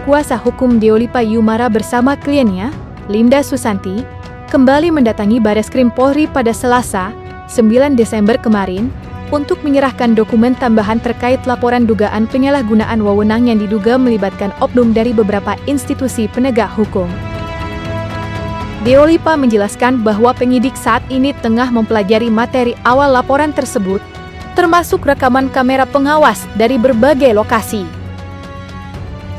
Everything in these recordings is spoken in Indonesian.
kuasa hukum Deolipa Yumara bersama kliennya, Linda Susanti, kembali mendatangi Bareskrim Polri pada Selasa, 9 Desember kemarin, untuk menyerahkan dokumen tambahan terkait laporan dugaan penyalahgunaan wewenang yang diduga melibatkan oknum dari beberapa institusi penegak hukum. Deolipa menjelaskan bahwa penyidik saat ini tengah mempelajari materi awal laporan tersebut, termasuk rekaman kamera pengawas dari berbagai lokasi.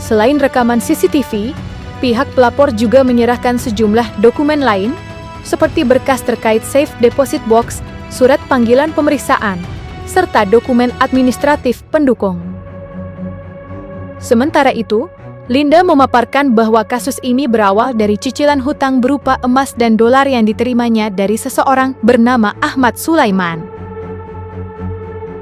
Selain rekaman CCTV, pihak pelapor juga menyerahkan sejumlah dokumen lain, seperti berkas terkait safe deposit box, surat panggilan pemeriksaan, serta dokumen administratif pendukung. Sementara itu, Linda memaparkan bahwa kasus ini berawal dari cicilan hutang berupa emas dan dolar yang diterimanya dari seseorang bernama Ahmad Sulaiman.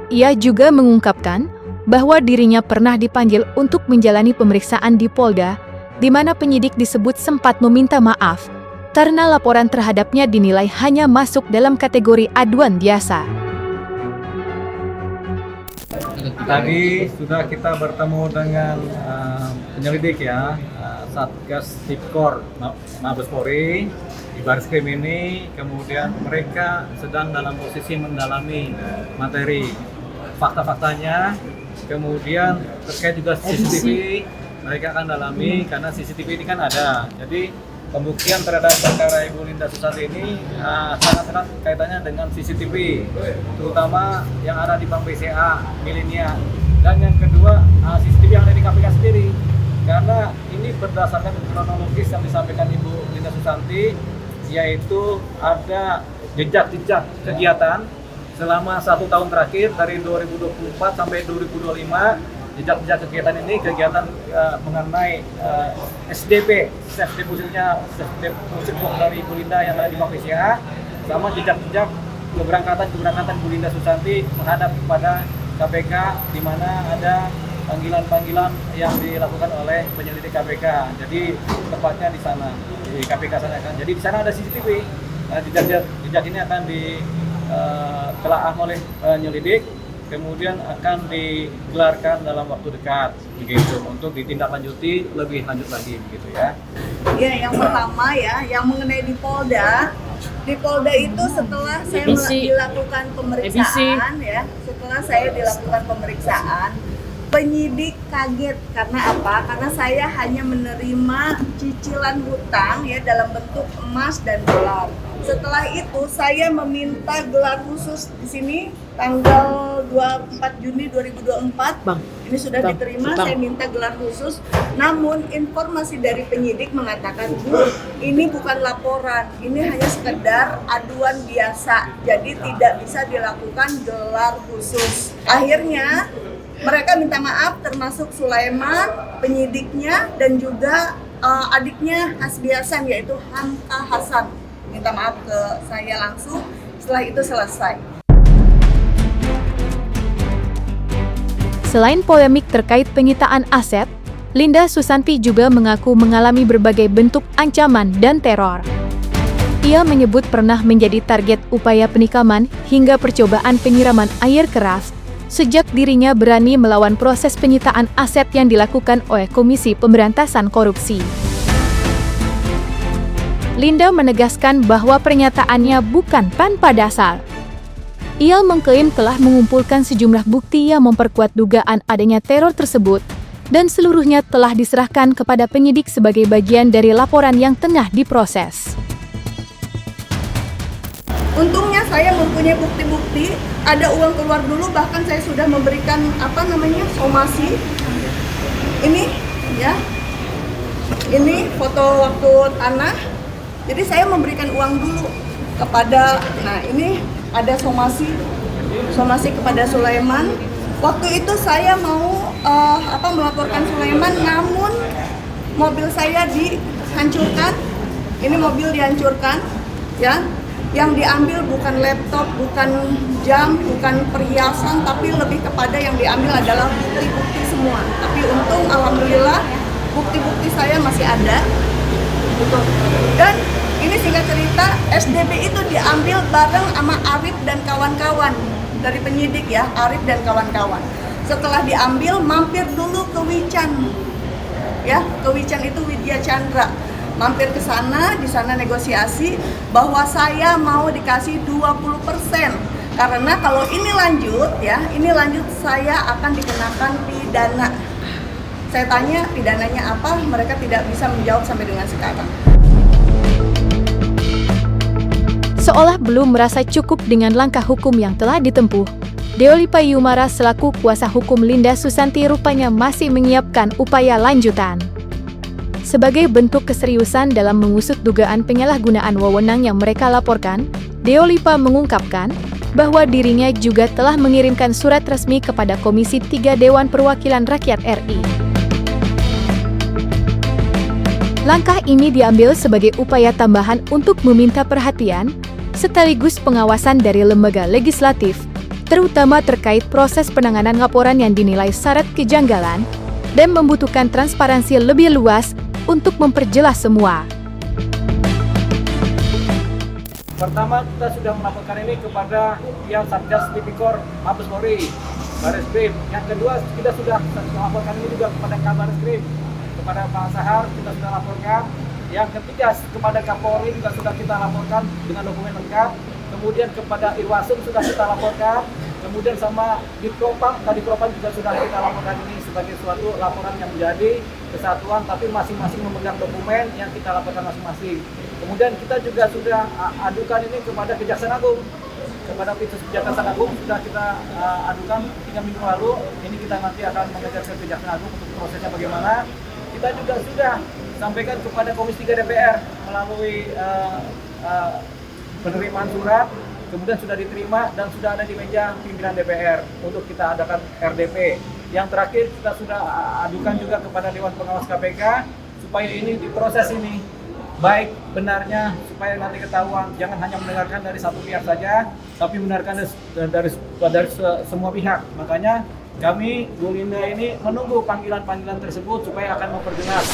Ia juga mengungkapkan bahwa dirinya pernah dipanggil untuk menjalani pemeriksaan di Polda, di mana penyidik disebut sempat meminta maaf karena laporan terhadapnya dinilai hanya masuk dalam kategori aduan biasa. Tadi sudah kita bertemu dengan penyelidik ya, Satgas Tipkor Mabes Polri di Bareskrim ini. Kemudian mereka sedang dalam posisi mendalami materi fakta-faktanya. Kemudian terkait juga CCTV, mereka akan dalami karena CCTV ini kan ada. Jadi pembuktian terhadap perkara Ibu Linda Susanti ini sangat erat kaitannya dengan CCTV, terutama yang ada di Bank BCA miliknya, dan yang kedua CCTV yang ada di KPK sendiri, karena ini berdasarkan kronologis yang disampaikan Ibu Linda Susanti, yaitu ada jejak-jejak kegiatan selama 1 tahun terakhir dari 2024 sampai 2025. Jejak-jejak kegiatan ini kegiatan mengenai SDP, safe depositnya, safe deposit box dari Ibu Linda yang ada di Bank BCA, sama jejak-jejak keberangkatan Bu Linda Susanti menghadap kepada KPK, di mana ada panggilan-panggilan yang dilakukan oleh penyelidik KPK. Jadi tepatnya di sana, di KPK sana kan. Jadi di sana ada CCTV. Jejak ini akan ditelaah oleh penyelidik, kemudian akan digelarkan dalam waktu dekat begitu untuk ditindaklanjuti lebih lanjut lagi begitu ya. Ya, yang pertama ya, yang mengenai di Polda itu setelah saya dilakukan pemeriksaan ya, setelah saya dilakukan pemeriksaan, penyidik kaget karena apa? Karena saya hanya menerima cicilan hutang ya dalam bentuk emas dan dolar. Setelah itu saya meminta gelar khusus di sini tanggal 24 Juni 2024. Bang, ini sudah diterima, saya minta gelar khusus. Namun informasi dari penyidik mengatakan, Bu, ini bukan laporan, ini hanya sekedar aduan biasa. Jadi tidak bisa dilakukan gelar khusus. Akhirnya mereka minta maaf, termasuk Sulaiman, penyidiknya, dan juga adiknya Hasbi Hasan, yaitu Hamka Hasan. Minta maaf ke saya langsung, setelah itu selesai. Selain polemik terkait penyitaan aset, Linda Susanti juga mengaku mengalami berbagai bentuk ancaman dan teror. Ia menyebut pernah menjadi target upaya penikaman hingga percobaan penyiraman air keras sejak dirinya berani melawan proses penyitaan aset yang dilakukan oleh Komisi Pemberantasan Korupsi. Linda menegaskan bahwa pernyataannya bukan tanpa dasar. Ia mengklaim telah mengumpulkan sejumlah bukti yang memperkuat dugaan adanya teror tersebut dan seluruhnya telah diserahkan kepada penyidik sebagai bagian dari laporan yang tengah diproses. Untungnya saya mempunyai bukti-bukti, ada uang keluar dulu, bahkan saya sudah memberikan somasi. Ini ya, ini foto waktu tanah. Jadi saya memberikan uang dulu kepada, ini ada somasi kepada Sulaiman. Waktu itu saya mau melaporkan Sulaiman, namun mobil saya dihancurkan. Ini mobil dihancurkan, ya. Yang diambil bukan laptop, bukan jam, bukan perhiasan, tapi lebih kepada yang diambil adalah bukti-bukti semua. Tapi untung, alhamdulillah, bukti-bukti saya masih ada. Gitu. Dan ini singkat cerita, SDP itu diambil bareng sama Arif dan kawan-kawan dari penyidik ya, Arif dan kawan-kawan. Setelah diambil, mampir dulu ke Wican. ya, ke Wican itu Widya Chandra. Mampir ke sana, di sana negosiasi bahwa saya mau dikasih 20%. Karena kalau ini lanjut ya, saya akan dikenakan pidana. Saya tanya pidananya apa, mereka tidak bisa menjawab sampai dengan sekarang. Seolah belum merasa cukup dengan langkah hukum yang telah ditempuh, Deolipa Yumara selaku kuasa hukum Linda Susanti rupanya masih menyiapkan upaya lanjutan. Sebagai bentuk keseriusan dalam mengusut dugaan penyalahgunaan wewenang yang mereka laporkan, Deolipa mengungkapkan bahwa dirinya juga telah mengirimkan surat resmi kepada Komisi 3 Dewan Perwakilan Rakyat RI. Langkah ini diambil sebagai upaya tambahan untuk meminta perhatian sekaligus pengawasan dari lembaga legislatif, terutama terkait proses penanganan laporan yang dinilai syarat kejanggalan dan membutuhkan transparansi lebih luas untuk memperjelas semua. Pertama, kita sudah melaporkan ini kepada yang Satgas Tipikor Mabes Polri, Bareskrim. Yang kedua, kita sudah melaporkan ini juga kepada Kabareskrim, kepada Pak Sahar kita sudah laporkan. Yang ketiga, kepada Kapolri juga sudah kita laporkan dengan dokumen lengkap. Kemudian kepada Irwasum sudah kita laporkan. Kemudian sama Ditpropam, tadi Propam juga sudah kita laporkan ini sebagai suatu laporan yang menjadi kesatuan, tapi masing-masing memegang dokumen yang kita laporkan masing-masing. Kemudian kita juga sudah adukan ini kepada Kejaksaan Agung, kepada Pintu Kejaksaan Agung sudah kita adukan 3 minggu lalu. Ini kita nanti akan mengejar ke Kejaksaan Agung untuk prosesnya bagaimana. Kita juga sudah sampaikan kepada Komisi 3 DPR melalui penerimaan surat, kemudian sudah diterima dan sudah ada di meja pimpinan DPR untuk kita adakan RDP. Yang terakhir kita sudah adukan juga kepada Dewan Pengawas KPK supaya ini diproses ini baik benarnya, supaya nanti ketahuan, jangan hanya mendengarkan dari satu pihak saja, tapi mendengarkan dari semua pihak. Makanya kami, Bu Linda ini menunggu panggilan-panggilan tersebut supaya akan memperjelas.